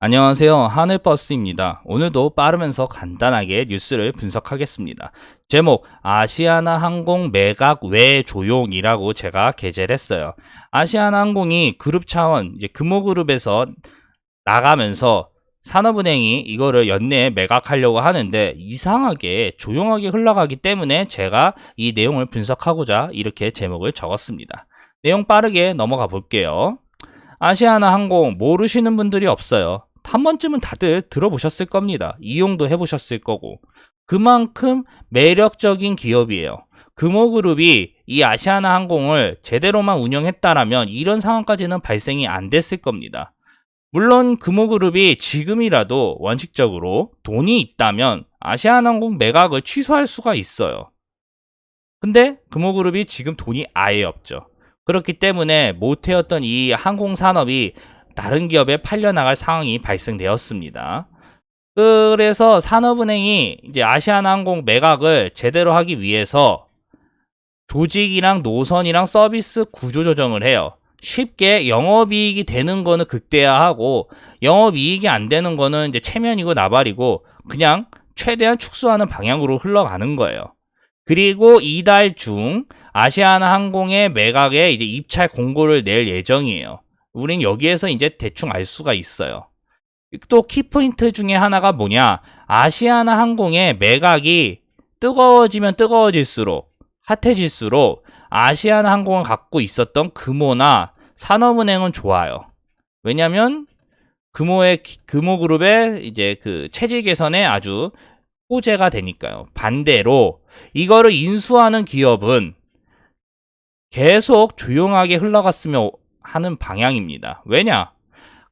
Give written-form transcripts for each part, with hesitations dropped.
안녕하세요. 하늘버스입니다. 오늘도 빠르면서 간단하게 뉴스를 분석하겠습니다. 제목, 아시아나항공 매각 외 조용이라고 제가 게재를 했어요. 아시아나항공이 그룹 차원, 이제 금호그룹에서 나가면서 산업은행이 이거를 연내에 매각하려고 하는데 이상하게 조용하게 흘러가기 때문에 제가 이 내용을 분석하고자 이렇게 제목을 적었습니다. 내용 빠르게 넘어가 볼게요. 아시아나항공 모르시는 분들이 없어요. 한 번쯤은 다들 들어보셨을 겁니다. 이용도 해보셨을 거고. 그만큼 매력적인 기업이에요. 금호그룹이 이 아시아나항공을 제대로만 운영했다라면 이런 상황까지는 발생이 안 됐을 겁니다. 물론 금호그룹이 지금이라도 원칙적으로 돈이 있다면 아시아나항공 매각을 취소할 수가 있어요. 근데 금호그룹이 지금 돈이 아예 없죠. 그렇기 때문에 모태였던 이 항공산업이 다른 기업에 팔려나갈 상황이 발생되었습니다. 그래서 산업은행이 이제 아시아나항공 매각을 제대로 하기 위해서 조직이랑 노선이랑 서비스 구조 조정을 해요. 쉽게 영업이익이 되는 거는 극대화하고 영업이익이 안 되는 거는 이제 체면이고 나발이고 그냥 최대한 축소하는 방향으로 흘러가는 거예요. 그리고 이달 중 아시아나항공의 매각에 이제 입찰 공고를 낼 예정이에요. 우린 여기에서 이제 대충 알 수가 있어요. 또 키포인트 중에 하나가 뭐냐? 아시아나항공의 매각이 뜨거워지면 뜨거워질수록 핫해질수록 아시아나항공을 갖고 있었던 금호나 산업은행은 좋아요. 왜냐면 금호그룹의 이제 그 체질 개선에 아주 호재가 되니까요. 반대로 이거를 인수하는 기업은 계속 조용하게 흘러갔으면 하는 방향입니다. 왜냐?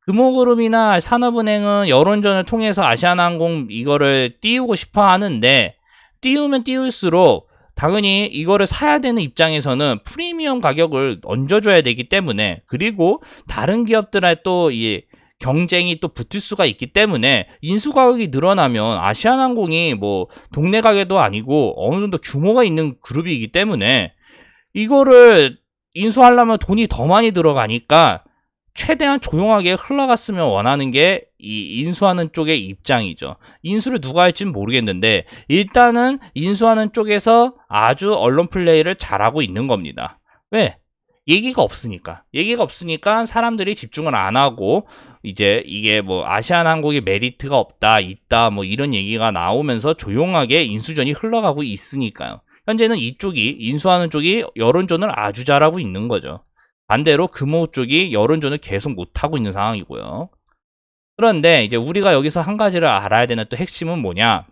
금호그룹이나 산업은행은 여론전을 통해서 아시아나항공 이거를 띄우고 싶어 하는데 띄우면 띄울수록 당연히 이거를 사야 되는 입장에서는 프리미엄 가격을 얹어줘야 되기 때문에 그리고 다른 기업들에 또 이 경쟁이 또 붙을 수가 있기 때문에 인수 가격이 늘어나면 아시아나항공이 뭐 동네 가게도 아니고 어느 정도 규모가 있는 그룹이기 때문에 이거를 인수하려면 돈이 더 많이 들어가니까 최대한 조용하게 흘러갔으면 원하는 게 이 인수하는 쪽의 입장이죠. 인수를 누가 할지는 모르겠는데 일단은 인수하는 쪽에서 아주 언론 플레이를 잘하고 있는 겁니다. 왜? 얘기가 없으니까 사람들이 집중을 안 하고 이제 이게 뭐 아시아나항공의 메리트가 없다, 있다 뭐 이런 얘기가 나오면서 조용하게 인수전이 흘러가고 있으니까요. 현재는 이쪽이 인수하는 쪽이 여론전을 아주 잘하고 있는 거죠. 반대로 금호 쪽이 여론전을 계속 못하고 있는 상황이고요. 그런데 이제 우리가 여기서 한 가지를 알아야 되는 또 핵심은 뭐냐?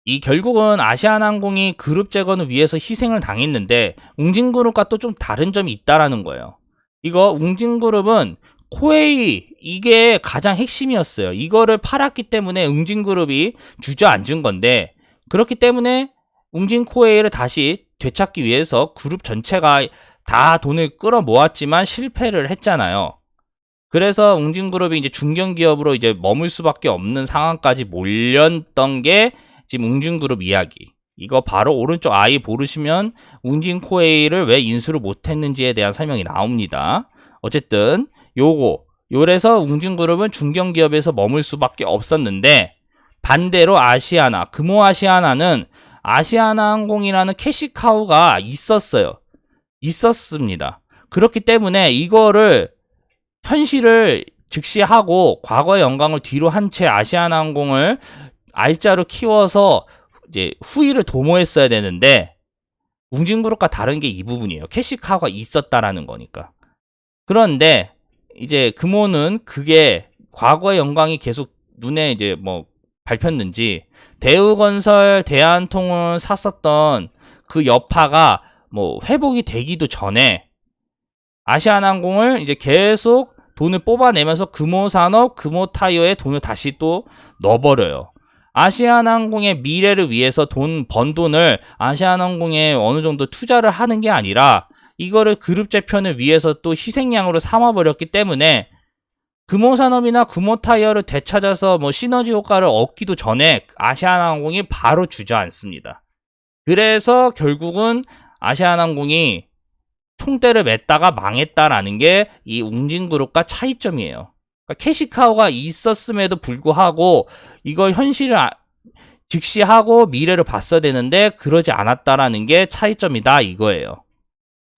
이 결국은 아시아나항공이 그룹 재건을 위해서 희생을 당했는데 웅진그룹과 또 좀 다른 점이 있다라는 거예요. 이거 웅진그룹은 코웨이 이게 가장 핵심이었어요. 이거를 팔았기 때문에 웅진그룹이 주저앉은 건데 그렇기 때문에 웅진코웨이를 다시 되찾기 위해서 그룹 전체가 다 돈을 끌어모았지만 실패를 했잖아요. 그래서 웅진그룹이 이제 중견기업으로 이제 머물 수밖에 없는 상황까지 몰렸던 게 지금 웅진그룹 이야기. 이거 바로 오른쪽 아이 보시면 웅진코웨이를 왜 인수를 못했는지에 대한 설명이 나옵니다. 어쨌든 요래서 웅진그룹은 중견기업에서 머물 수밖에 없었는데 반대로 아시아나, 금호아시아나는 아시아나항공이라는 캐시카우가 있었습니다. 그렇기 때문에 이거를 현실을 즉시하고 과거의 영광을 뒤로 한 채 아시아나항공을 알짜로 키워서 이제 후위를 도모했어야 되는데 웅진그룹과 다른 게 이 부분이에요. 캐시카우가 있었다라는 거니까. 그런데 이제 금호는 그게 과거의 영광이 계속 눈에 이제 뭐 밟혔는지 대우건설, 대한통운 샀었던 그 여파가 뭐 회복이 되기도 전에 아시아나항공을 이제 계속 돈을 뽑아내면서 금호산업, 금호타이어에 돈을 다시 또 넣어버려요. 아시아나항공의 미래를 위해서 번 돈을 아시아나항공에 어느 정도 투자를 하는 게 아니라 이거를 그룹 재편을 위해서 또 희생양으로 삼아버렸기 때문에 금호산업이나 금호타이어를 되찾아서 뭐 시너지 효과를 얻기도 전에 아시아나항공이 바로 주저앉습니다. 그래서 결국은 아시아나항공이 총대를 맸다가 망했다라는 게 이 웅진그룹과 차이점이에요. 그러니까 캐시카우가 있었음에도 불구하고 이걸 현실을 직시하고 미래를 봤어야 되는데 그러지 않았다라는 게 차이점이다 이거예요.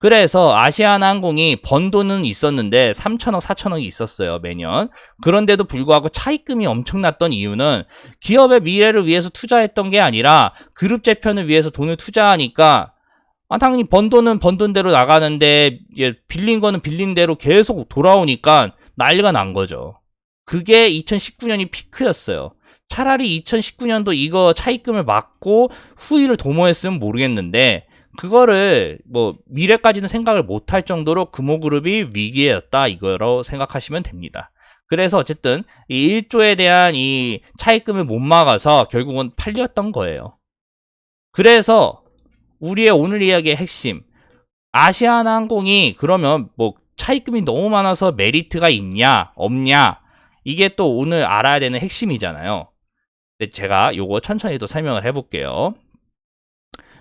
그래서 아시아나항공이 번 돈은 있었는데 3천억, 4천억이 있었어요, 매년. 그런데도 불구하고 차입금이 엄청났던 이유는 기업의 미래를 위해서 투자했던 게 아니라 그룹 재편을 위해서 돈을 투자하니까 당연히 번 돈은 번 돈대로 나가는데 이제 빌린 거는 빌린 대로 계속 돌아오니까 난리가 난 거죠. 그게 2019년이 피크였어요. 차라리 2019년도 이거 차입금을 막고 후위를 도모했으면 모르겠는데 그거를 뭐 미래까지는 생각을 못할 정도로 금호그룹이 위기였다 이거로 생각하시면 됩니다. 그래서 어쨌든 이 1조에 대한 이 차입금을 못 막아서 결국은 팔렸던 거예요. 그래서 우리의 오늘 이야기의 핵심, 아시아나항공이 그러면 뭐 차입금이 너무 많아서 메리트가 있냐 없냐, 이게 또 오늘 알아야 되는 핵심이잖아요. 근데 제가 요거 천천히 또 설명을 해볼게요.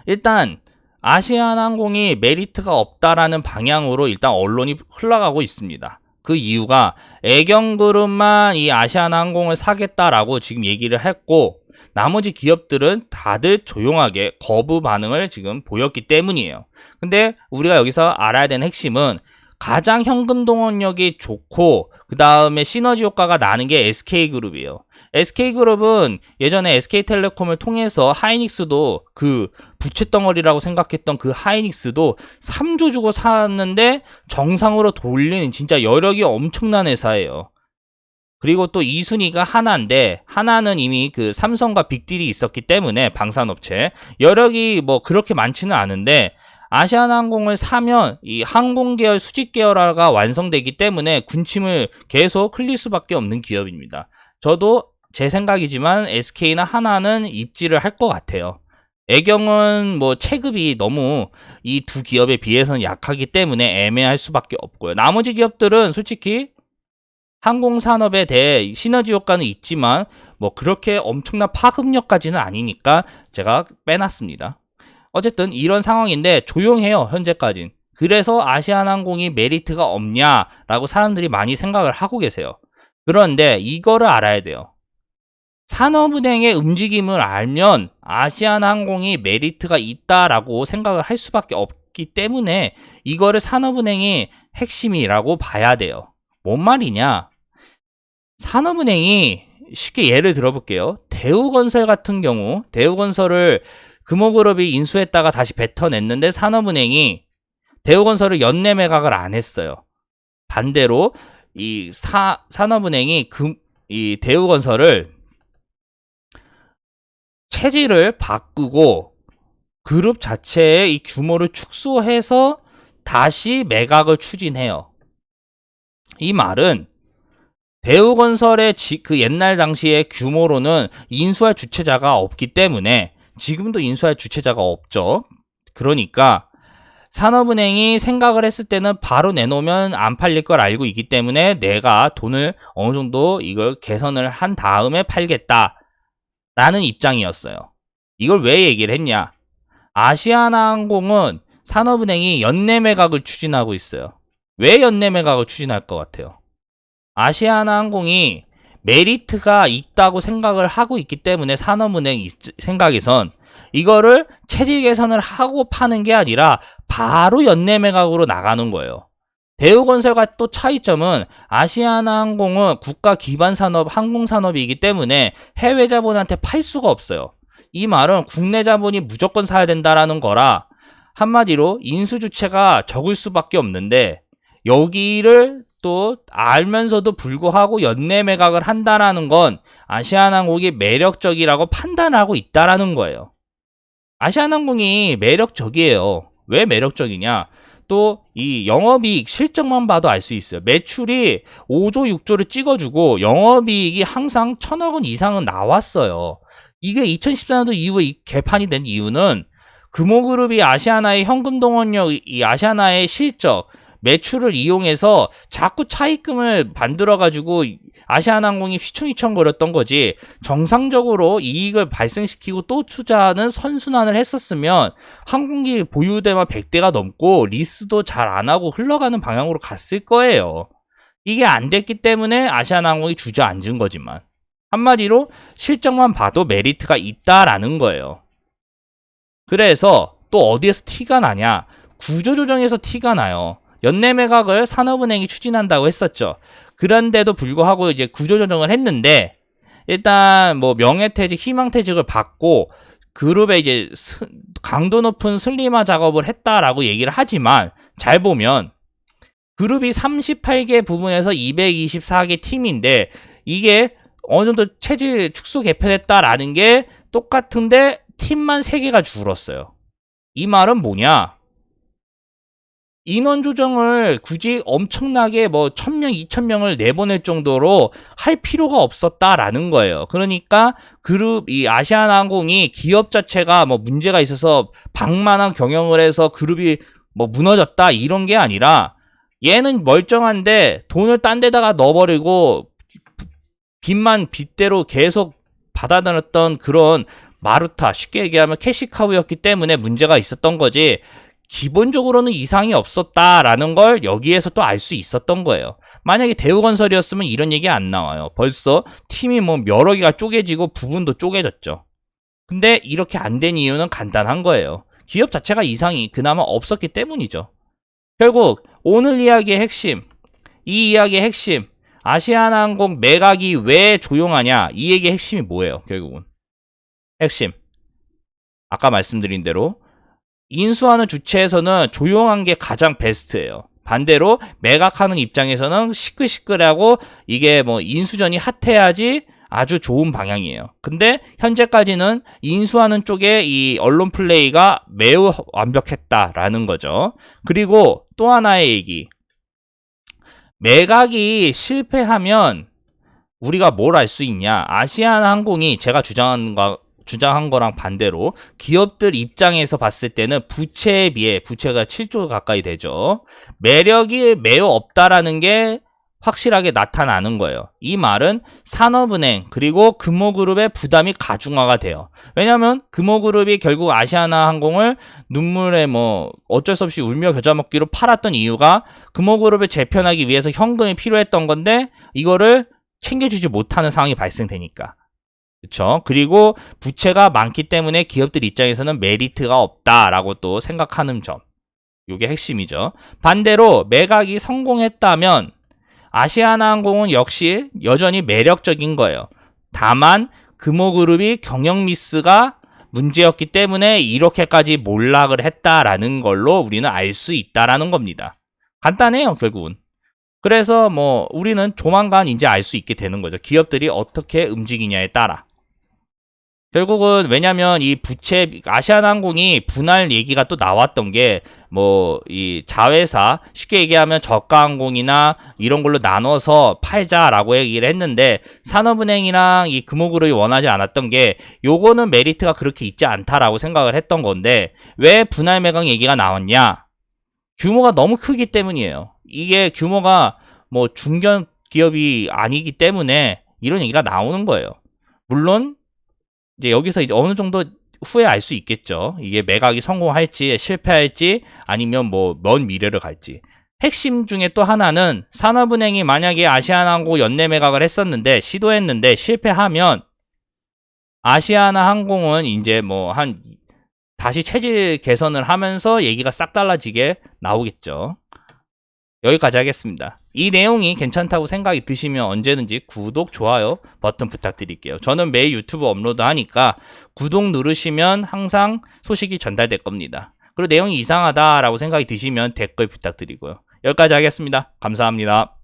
일단 아시아나항공이 메리트가 없다라는 방향으로 일단 언론이 흘러가고 있습니다. 그 이유가 애경그룹만 이 아시아나항공을 사겠다라고 지금 얘기를 했고 나머지 기업들은 다들 조용하게 거부 반응을 지금 보였기 때문이에요. 근데 우리가 여기서 알아야 되는 핵심은 가장 현금 동원력이 좋고 그 다음에 시너지 효과가 나는 게 SK그룹이에요. SK그룹은 예전에 SK텔레콤을 통해서 하이닉스도 그 부채덩어리라고 생각했던 그 하이닉스도 3조 주고 샀는데 정상으로 돌리는 진짜 여력이 엄청난 회사예요. 그리고 또 2순위가 하나인데 하나는 이미 그 삼성과 빅딜이 있었기 때문에 방산업체 여력이 뭐 그렇게 많지는 않은데 아시아나항공을 사면 이 항공계열 수직계열화가 완성되기 때문에 군침을 계속 흘릴 수밖에 없는 기업입니다. 저도 제 생각이지만 SK나 하나는 입지를 할 것 같아요. 애경은 뭐 체급이 너무 이 두 기업에 비해서는 약하기 때문에 애매할 수밖에 없고요. 나머지 기업들은 솔직히 항공산업에 대해 시너지 효과는 있지만 뭐 그렇게 엄청난 파급력까지는 아니니까 제가 빼놨습니다. 어쨌든 이런 상황인데 조용해요, 현재까진. 그래서 아시아나항공이 메리트가 없냐라고 사람들이 많이 생각을 하고 계세요. 그런데 이거를 알아야 돼요. 산업은행의 움직임을 알면 아시아나항공이 메리트가 있다라고 생각을 할 수밖에 없기 때문에 이거를 산업은행이 핵심이라고 봐야 돼요. 뭔 말이냐? 산업은행이 쉽게 예를 들어볼게요. 대우건설 같은 경우 대우건설을 금호그룹이 인수했다가 다시 뱉어냈는데 산업은행이 대우건설을 연내 매각을 안 했어요. 반대로 이 산업은행이 이 대우건설을 체질을 바꾸고 그룹 자체의 이 규모를 축소해서 다시 매각을 추진해요. 이 말은 대우건설의 그 옛날 당시의 규모로는 인수할 주체자가 없기 때문에 지금도 인수할 주체자가 없죠. 그러니까 산업은행이 생각을 했을 때는 바로 내놓으면 안 팔릴 걸 알고 있기 때문에 내가 돈을 어느 정도 이걸 개선을 한 다음에 팔겠다라는 입장이었어요. 이걸 왜 얘기를 했냐? 아시아나항공은 산업은행이 연내 매각을 추진하고 있어요. 왜 연내 매각을 추진할 것 같아요? 아시아나항공이 메리트가 있다고 생각을 하고 있기 때문에 산업은행 생각에선 이거를 체질 개선을 하고 파는 게 아니라 바로 연내 매각으로 나가는 거예요. 대우건설과 또 차이점은 아시아나항공은 국가 기반 산업, 항공산업이기 때문에 해외 자본한테 팔 수가 없어요. 이 말은 국내 자본이 무조건 사야 된다라는 거라 한마디로 인수 주체가 적을 수밖에 없는데 여기를 또 알면서도 불구하고 연내 매각을 한다라는 건 아시아나항공이 매력적이라고 판단하고 있다라는 거예요. 아시아나항공이 매력적이에요. 왜 매력적이냐? 또 이 영업이익 실적만 봐도 알 수 있어요. 매출이 5조, 6조를 찍어주고 영업이익이 항상 1,000억 원 이상은 나왔어요. 이게 2014년도 이후에 개판이 된 이유는 금호그룹이 아시아나의 현금 동원력, 이 아시아나의 실적, 매출을 이용해서 자꾸 차입금을 만들어가지고 아시아나항공이 휘청휘청거렸던 거지 정상적으로 이익을 발생시키고 또 투자하는 선순환을 했었으면 항공기 보유대만 100대가 넘고 리스도 잘 안 하고 흘러가는 방향으로 갔을 거예요. 이게 안 됐기 때문에 아시아나항공이 주저앉은 거지만 한마디로 실적만 봐도 메리트가 있다라는 거예요. 그래서 또 어디에서 티가 나냐? 구조조정에서 티가 나요. 연내매각을 산업은행이 추진한다고 했었죠. 그런데도 불구하고 이제 구조조정을 했는데 일단 뭐 명예퇴직, 희망퇴직을 받고 그룹에 이제 강도 높은 슬림화 작업을 했다라고 얘기를 하지만 잘 보면 그룹이 38개 부분에서 224개 팀인데 이게 어느 정도 체질 축소 개편했다라는 게 똑같은데 팀만 3개가 줄었어요. 이 말은 뭐냐? 인원 조정을 굳이 엄청나게 뭐 1000명, 2000명을 내보낼 정도로 할 필요가 없었다라는 거예요. 그러니까 그룹 이 아시아나항공이 기업 자체가 뭐 문제가 있어서 방만한 경영을 해서 그룹이 뭐 무너졌다 이런 게 아니라 얘는 멀쩡한데 돈을 딴 데다가 넣어버리고 빚만 빚대로 계속 받아들였던 그런 마루타, 쉽게 얘기하면 캐시카우였기 때문에 문제가 있었던 거지 기본적으로는 이상이 없었다라는 걸 여기에서 또 알 수 있었던 거예요. 만약에 대우건설이었으면 이런 얘기 안 나와요. 벌써 팀이 뭐 여러 개가 쪼개지고 부분도 쪼개졌죠. 근데 이렇게 안 된 이유는 간단한 거예요. 기업 자체가 이상이 그나마 없었기 때문이죠. 결국 오늘 이야기의 핵심, 이 이야기의 핵심, 아시아나항공 매각이 왜 조용하냐, 이 얘기의 핵심이 뭐예요? 결국은 핵심, 아까 말씀드린 대로 인수하는 주체에서는 조용한 게 가장 베스트예요. 반대로 매각하는 입장에서는 시끌시끌하고 이게 뭐 인수전이 핫해야지 아주 좋은 방향이에요. 근데 현재까지는 인수하는 쪽에 이 언론 플레이가 매우 완벽했다라는 거죠. 그리고 또 하나의 얘기, 매각이 실패하면 우리가 뭘 알 수 있냐? 아시아나항공이 제가 주장한 거랑 반대로 기업들 입장에서 봤을 때는 부채에 비해, 부채가 7조 가까이 되죠. 매력이 매우 없다라는 게 확실하게 나타나는 거예요. 이 말은 산업은행 그리고 금호그룹의 부담이 가중화가 돼요. 왜냐하면 금호그룹이 결국 아시아나항공을 눈물에 뭐 어쩔 수 없이 울며 겨자 먹기로 팔았던 이유가 금호그룹을 재편하기 위해서 현금이 필요했던 건데 이거를 챙겨주지 못하는 상황이 발생되니까. 그렇죠. 그리고 부채가 많기 때문에 기업들 입장에서는 메리트가 없다라고 또 생각하는 점. 이게 핵심이죠. 반대로 매각이 성공했다면 아시아나항공은 역시 여전히 매력적인 거예요. 다만 금호그룹이 경영 미스가 문제였기 때문에 이렇게까지 몰락을 했다라는 걸로 우리는 알 수 있다라는 겁니다. 간단해요, 결국은. 그래서 뭐 우리는 조만간 이제 알 수 있게 되는 거죠. 기업들이 어떻게 움직이냐에 따라. 결국은 왜냐면 이 부채 아시아나항공이 분할 얘기가 또 나왔던 게 뭐 이 자회사 쉽게 얘기하면 저가항공이나 이런 걸로 나눠서 팔자라고 얘기를 했는데 산업은행이랑 이 금호그룹이 원하지 않았던 게 요거는 메리트가 그렇게 있지 않다라고 생각을 했던 건데 왜 분할 매각 얘기가 나왔냐? 규모가 너무 크기 때문이에요. 이게 규모가 뭐 중견 기업이 아니기 때문에 이런 얘기가 나오는 거예요. 물론 이제 여기서 이제 어느 정도 후에 알 수 있겠죠. 이게 매각이 성공할지 실패할지 아니면 뭐 먼 미래를 갈지. 핵심 중에 또 하나는 산업은행이 만약에 아시아나항공 연내 매각을 했었는데 시도했는데 실패하면 아시아나항공은 이제 뭐 한 다시 체질 개선을 하면서 얘기가 싹 달라지게 나오겠죠. 여기까지 하겠습니다. 이 내용이 괜찮다고 생각이 드시면 언제든지 구독, 좋아요 버튼 부탁드릴게요. 저는 매일 유튜브 업로드 하니까 구독 누르시면 항상 소식이 전달될 겁니다. 그리고 내용이 이상하다라고 생각이 드시면 댓글 부탁드리고요. 여기까지 하겠습니다. 감사합니다.